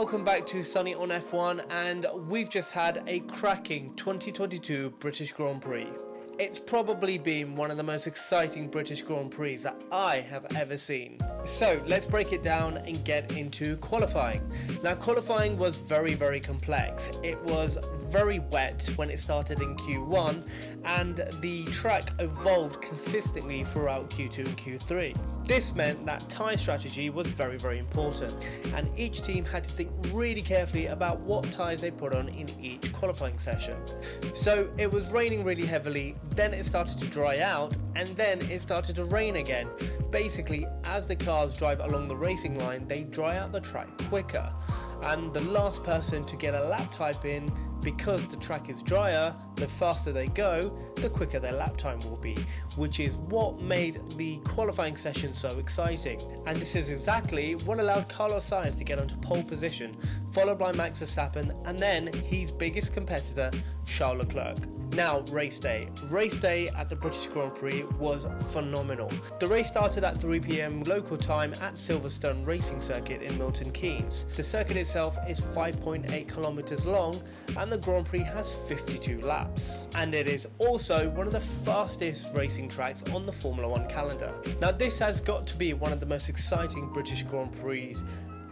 Welcome back to Sunny on F1, and we've just had a cracking 2022 British Grand Prix. It's probably been one of the most exciting British Grand Prix that I have ever seen. So let's break it down and get into qualifying. Now qualifying was very complex. It was very wet when it started in Q1 and the track evolved consistently throughout Q2 and Q3. This meant that tyre strategy was very important, and each team had to think really carefully about what tyres they put on in each qualifying session. So it was raining really heavily, then it started to dry out, and then it started to rain again. Basically, as the cars drive along the racing line, they dry out the track quicker, and the last person to get a lap time in, because the track is drier, the faster they go, the quicker their lap time will be, which is what made the qualifying session so exciting. And this is exactly what allowed Carlos Sainz to get onto pole position, followed by Max Verstappen, and then his biggest competitor, Charles Leclerc. Now, race day. Race day at the British Grand Prix was phenomenal. The race started at 3 PM local time at Silverstone Racing Circuit in Milton Keynes. The circuit itself is 5.8 kilometers long, and the Grand Prix has 52 laps. And it is also one of the fastest racing tracks on the Formula 1 calendar. Now, this has got to be one of the most exciting British Grand Prix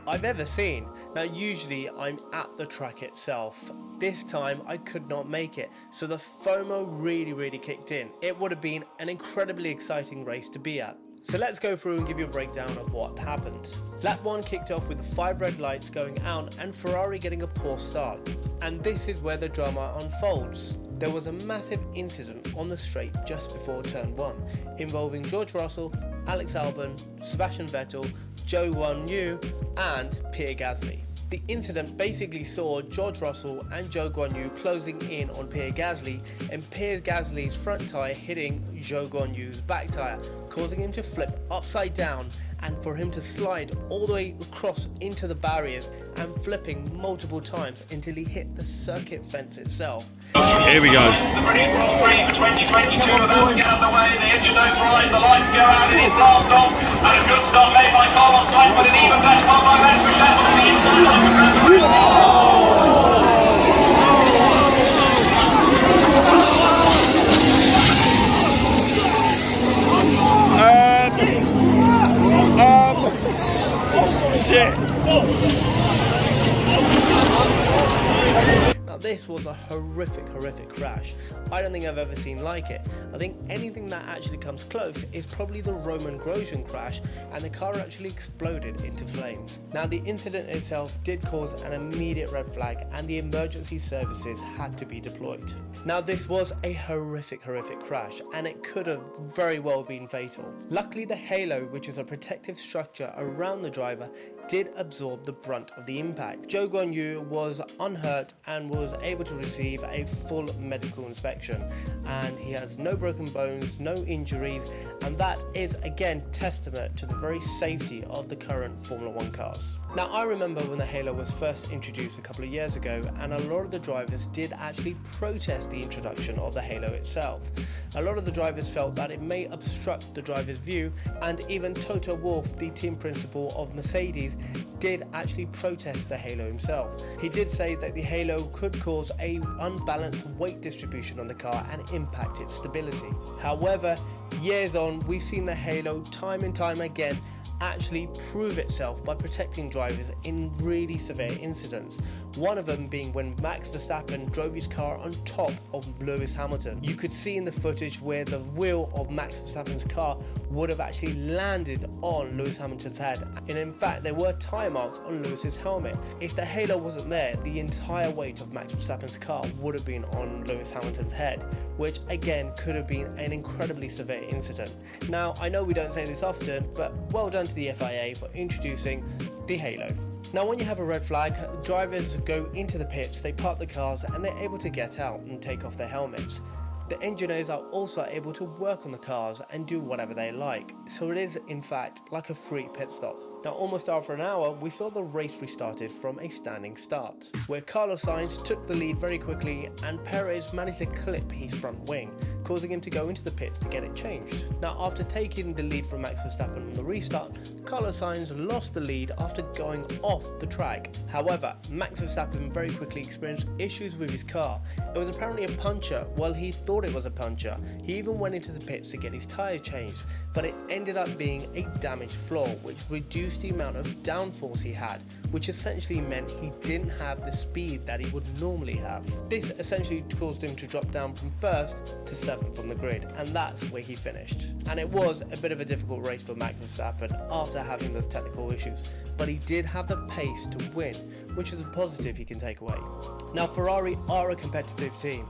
I've ever seen. Now usually I'm at the track itself. This time I could not make it, so the FOMO really kicked in. It would have been an incredibly exciting race to be at. So let's go through and give you a breakdown of what happened. Lap 1 kicked off with 5 red lights going out and Ferrari getting a poor start. And this is where the drama unfolds. There was a massive incident on the straight just before turn 1, involving George Russell, Alex Albon, Sebastian Vettel, Zhou Guanyu and Pierre Gasly. The incident basically saw George Russell and Zhou Guanyu closing in on Pierre Gasly, and Pierre Gasly's front tyre hitting Zhou Guanyu's back tyre, causing him to flip upside down and for him to slide all the way across into the barriers and flipping multiple times until he hit the circuit fence itself. Here we go. The British Grand Prix for 2022 about to get underway. The engine notes rise, the lights go out, it is blast off, and a good start made by Carlos Sainz, but an even better one by Max Verstappen on the inside line to grab the race. Shit. Now this was a horrific crash. I don't think I've ever seen like it. I think anything that actually comes close is probably the Roman Grosjean crash, and the car actually exploded into flames. Now the incident itself did cause an immediate red flag, and the emergency services had to be deployed. Now this was a horrific crash, and it could have very well been fatal. Luckily the halo, which is a protective structure around the driver, did absorb the brunt of the impact. Zhou Guanyu was unhurt and was able to receive a full medical inspection, and he has no broken bones, no injuries, and that is again testament to the very safety of the current Formula 1 cars. Now I remember when the Halo was first introduced a couple of years ago, and a lot of the drivers did actually protest the introduction of the Halo itself. A lot of the drivers felt that it may obstruct the driver's view, and even Toto Wolff, the team principal of Mercedes, did actually protest the Halo himself. He did say that the Halo could cause an unbalanced weight distribution on the car and impact its stability. However, years on, we've seen the Halo time and time again actually prove itself by protecting drivers in really severe incidents. One of them being when Max Verstappen drove his car on top of Lewis Hamilton. You could see in the footage where the wheel of Max Verstappen's car would have actually landed on Lewis Hamilton's head, and in fact there were tyre marks on Lewis's helmet. If the halo wasn't there, the entire weight of Max Verstappen's car would have been on Lewis Hamilton's head, which again could have been an incredibly severe incident. Now I know we don't say this often, but well done to the FIA for introducing the halo. Now when you have a red flag, drivers go into the pits, they park the cars, and they're able to get out and take off their helmets. The engineers are also able to work on the cars and do whatever they like, so it is in fact like a free pit stop. Now almost after an hour, we saw the race restarted from a standing start, where Carlos Sainz took the lead very quickly and Perez managed to clip his front wing, causing him to go into the pits to get it changed. Now, after taking the lead from Max Verstappen on the restart, Carlos Sainz lost the lead after going off the track. However, Max Verstappen very quickly experienced issues with his car. It was apparently a puncture. Well, he thought it was a puncture. He even went into the pits to get his tyre changed, but it ended up being a damaged floor, which reduced the amount of downforce he had, which essentially meant he didn't have the speed that he would normally have. This essentially caused him to drop down from 1st to 7th on the grid, and that's where he finished. And it was a bit of a difficult race for Max Verstappen after having those technical issues, but he did have the pace to win, which is a positive he can take away. Now, Ferrari are a competitive team,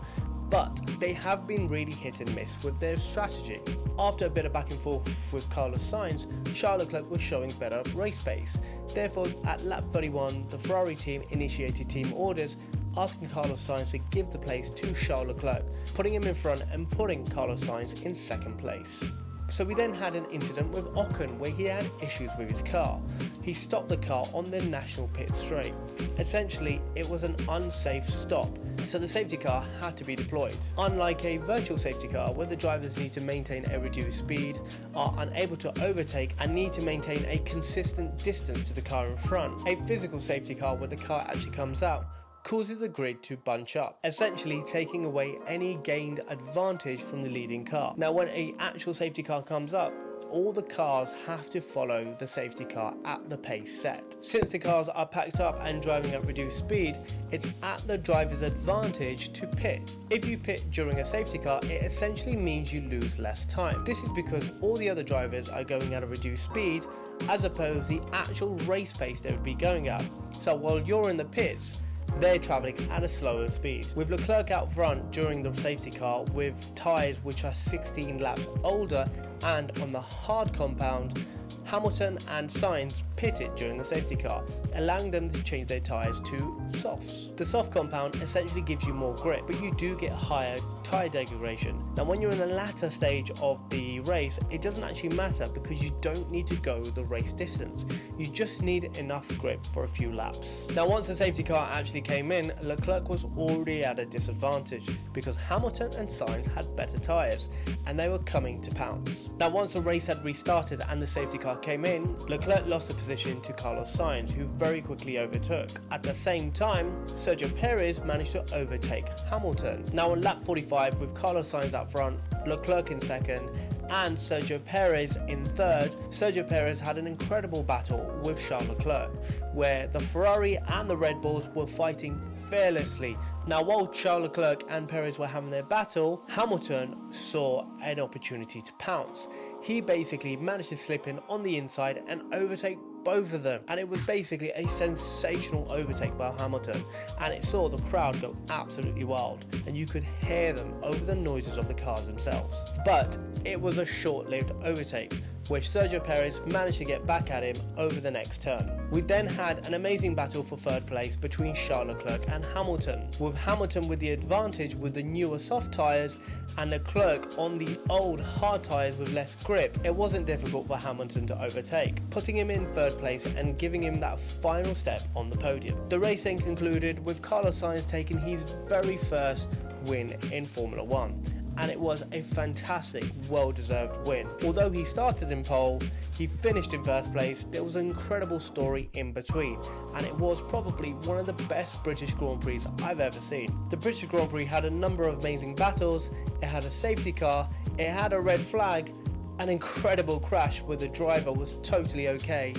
but they have been really hit and miss with their strategy. After a bit of back and forth with Carlos Sainz, Charles Leclerc was showing better race pace. Therefore, at lap 31, the Ferrari team initiated team orders, asking Carlos Sainz to give the place to Charles Leclerc, putting him in front and putting Carlos Sainz in 2nd place. So we then had an incident with Ocon where he had issues with his car. He stopped the car on the national pit straight. Essentially, it was an unsafe stop, so the safety car had to be deployed. Unlike a virtual safety car where the drivers need to maintain a reduced speed, are unable to overtake and need to maintain a consistent distance to the car in front, a physical safety car where the car actually comes out causes the grid to bunch up, essentially taking away any gained advantage from the leading car. Now, when an actual safety car comes up, all the cars have to follow the safety car at the pace set. Since the cars are packed up and driving at reduced speed, it's at the driver's advantage to pit. If you pit during a safety car, it essentially means you lose less time. This is because all the other drivers are going at a reduced speed, as opposed to the actual race pace they would be going at. So while you're in the pits, they're travelling at a slower speed. With Leclerc out front during the safety car with tyres which are 16 laps older and on the hard compound, Hamilton and Sainz pitted during the safety car, allowing them to change their tyres to softs. The soft compound essentially gives you more grip, but you do get higher tyre degradation. Now, when you're in the latter stage of the race, it doesn't actually matter because you don't need to go the race distance. You just need enough grip for a few laps. Now, once the safety car actually came in, Leclerc was already at a disadvantage because Hamilton and Sainz had better tyres and they were coming to pounce. Now, once the race had restarted and the safety car came in, Leclerc lost the position to Carlos Sainz, who very quickly overtook. At the same time, Sergio Perez managed to overtake Hamilton. Now, on lap 45, with Carlos Sainz up front, Leclerc in 2nd, and Sergio Perez in 3rd, Sergio Perez had an incredible battle with Charles Leclerc, where the Ferrari and the Red Bulls were fighting fearlessly. Now, while Charles Leclerc and Perez were having their battle, Hamilton saw an opportunity to pounce. He basically managed to slip in on the inside and overtake both of them, and it was basically a sensational overtake by Hamilton, and it saw the crowd go absolutely wild, and you could hear them over the noises of the cars themselves. But it was a short-lived overtake, which Sergio Perez managed to get back at him over the next turn. We then had an amazing battle for 3rd place between Charles Leclerc and Hamilton, with Hamilton with the advantage with the newer soft tyres and Leclerc on the old hard tyres with less grip. It wasn't difficult for Hamilton to overtake, putting him in 3rd place and giving him that final step on the podium. The race then concluded with Carlos Sainz taking his very first win in Formula 1. And it was a fantastic, well-deserved win. Although he started in pole, he finished in 1st place. There was an incredible story in between, and it was probably one of the best British Grand Prix I've ever seen. The British Grand Prix had a number of amazing battles, it had a safety car, it had a red flag, an incredible crash where the driver was totally okay,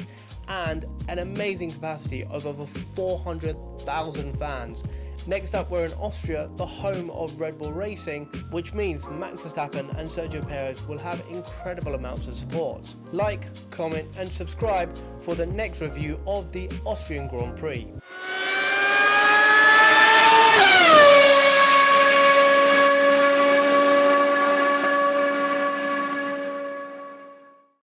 and an amazing capacity of over 400,000 fans. Next up, we're in Austria, the home of Red Bull Racing, which means Max Verstappen and Sergio Perez will have incredible amounts of support. Like, comment and subscribe for the next review of the Austrian Grand Prix.